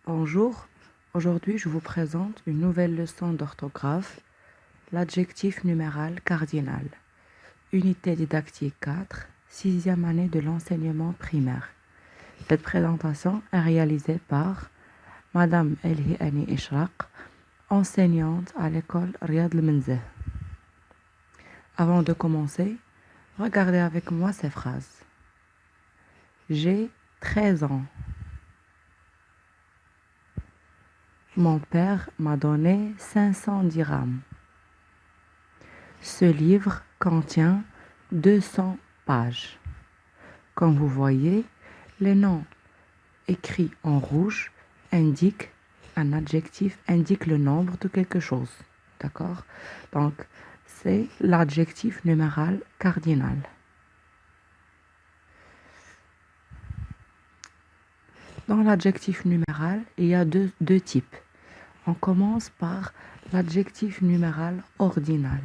Bonjour, aujourd'hui je vous présente une nouvelle leçon d'orthographe, l'adjectif numéral cardinal, unité didactique 4, sixième année de l'enseignement primaire. Cette présentation est réalisée par Madame Elhihani Ishraq, enseignante à l'école Riyad El-Menzeh. Avant de commencer, regardez avec moi ces phrases. J'ai 13 ans. Mon père m'a donné 500 dirhams. Ce livre contient 200 pages. Comme vous voyez, les noms écrits en rouge indiquent un adjectif, indiquent le nombre de quelque chose. D'accord? Donc, c'est l'adjectif numéral cardinal. Dans l'adjectif numéral, il y a deux types. On commence par l'adjectif numéral ordinal.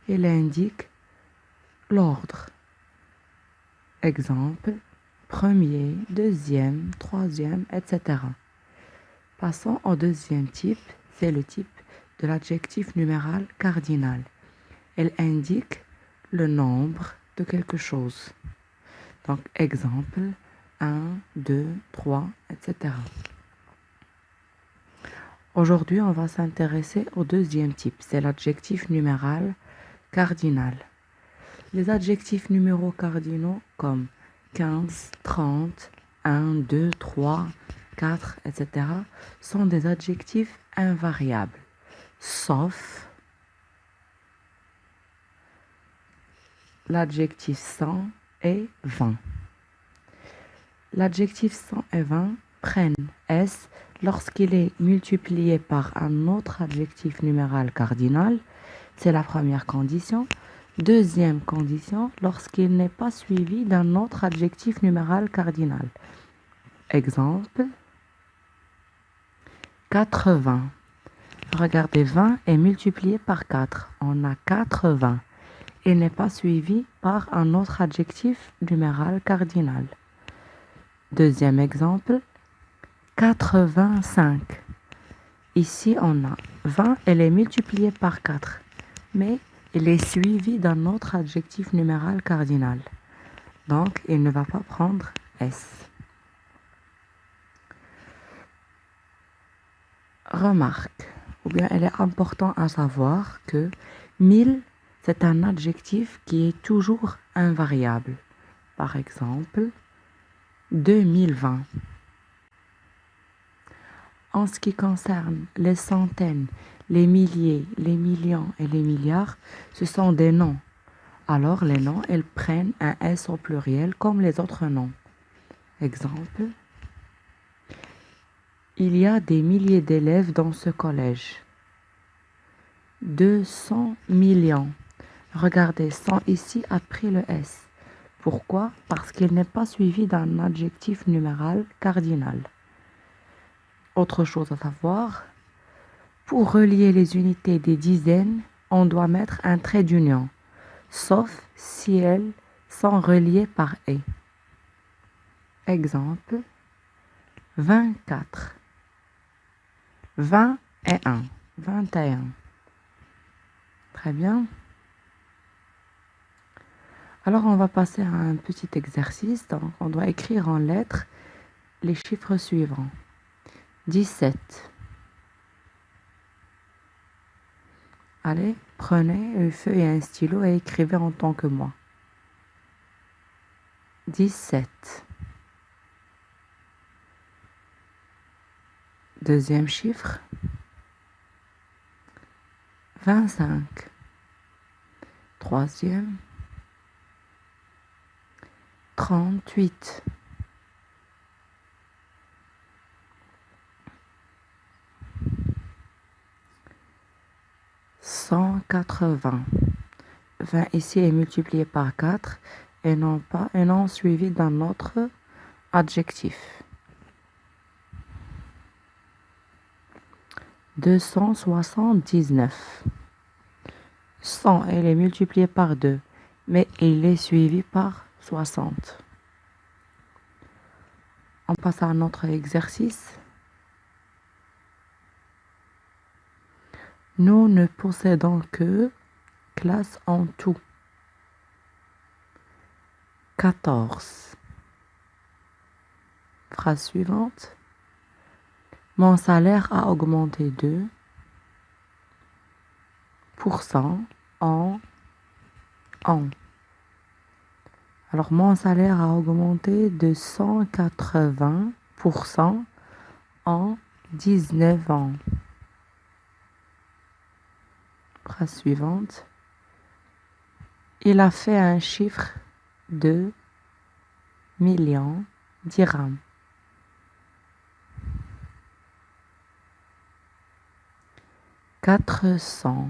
Il indique l'ordre. Exemple, premier, deuxième, troisième, etc. Passons au deuxième type, c'est le type de l'adjectif numéral cardinal. Elle indique le nombre de quelque chose. Donc, exemple, 1, 2, 3, etc. Aujourd'hui, on va s'intéresser au deuxième type, c'est l'adjectif numéral cardinal. Les adjectifs numéraux cardinaux comme 15, 30, 1, 2, 3, 4, etc. sont des adjectifs invariables, sauf l'adjectif 100 et 20. L'adjectif 100 et 20 prennent S lorsqu'il est multiplié par un autre adjectif numéral cardinal, c'est la première condition. Deuxième condition, lorsqu'il n'est pas suivi d'un autre adjectif numéral cardinal. Exemple, 80. Regardez, 20 est multiplié par 4. On a 80. Il n'est pas suivi par un autre adjectif numéral cardinal. Deuxième exemple, 85. Ici, on a 20, elle est multipliée par 4. Mais il est suivi d'un autre adjectif numéral cardinal. Donc, il ne va pas prendre S. Remarque, ou bien il est important à savoir que 1000, c'est un adjectif qui est toujours invariable. Par exemple, 2020. En ce qui concerne les centaines, les milliers, les millions et les milliards, ce sont des noms. Alors les noms, ils prennent un S au pluriel comme les autres noms. Exemple, il y a des milliers d'élèves dans ce collège. 200 millions. Regardez, 100 ici a pris le S. Pourquoi? Parce qu'il n'est pas suivi d'un adjectif numéral cardinal. Autre chose à savoir, pour relier les unités des dizaines, on doit mettre un trait d'union, sauf si elles sont reliées par et. Exemple, 24. 20 et 1. 21. Très bien. Alors, on va passer à un petit exercice. Donc, on doit écrire en lettres les chiffres suivants. 17. Allez, prenez une feuille et un stylo et écrivez en tant que moi. 17. Deuxième chiffre. 25. Troisième. 38. 180. 20 ici est multiplié par 4 et non pas un nom suivi d'un autre adjectif. 279. 100, elle est multipliée par 2, mais il est suivi par 60. On passe à un autre exercice. Nous ne possédons que classe en tout. 14. Phrase suivante. Mon salaire a augmenté de % en an. Alors, mon salaire a augmenté de 180% en 19 ans. Phrase suivante. Il a fait un chiffre de millions dirhams. 400.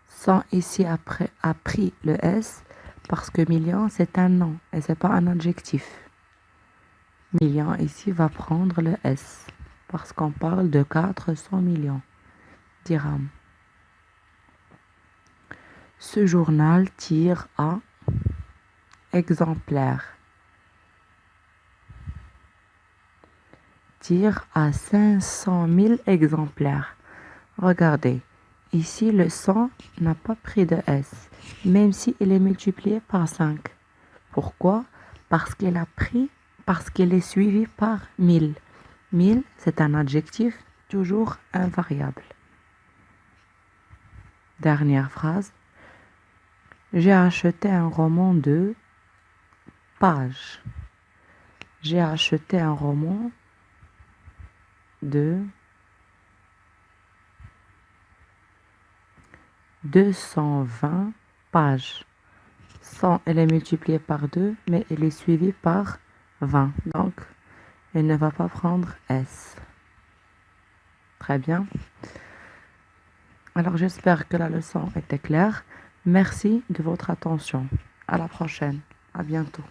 100 ici après a pris le S parce que million c'est un nom et c'est pas un adjectif. Million ici va prendre le S parce qu'on parle de 400 millions dirhams. Ce journal tire à exemplaires. Tire à 500 000 exemplaires. Regardez, ici le 100 n'a pas pris de S, même si il est multiplié par 5. Pourquoi? Parce qu'il est suivi par 1000. 1000, c'est un adjectif toujours invariable. Dernière phrase. J'ai acheté un roman de pages. J'ai acheté un roman de 220 pages. 100, elle est multipliée par 2, mais elle est suivie par 20. Donc, elle ne va pas prendre S. Très bien. Alors, j'espère que la leçon était claire. Merci de votre attention. À la prochaine. À bientôt.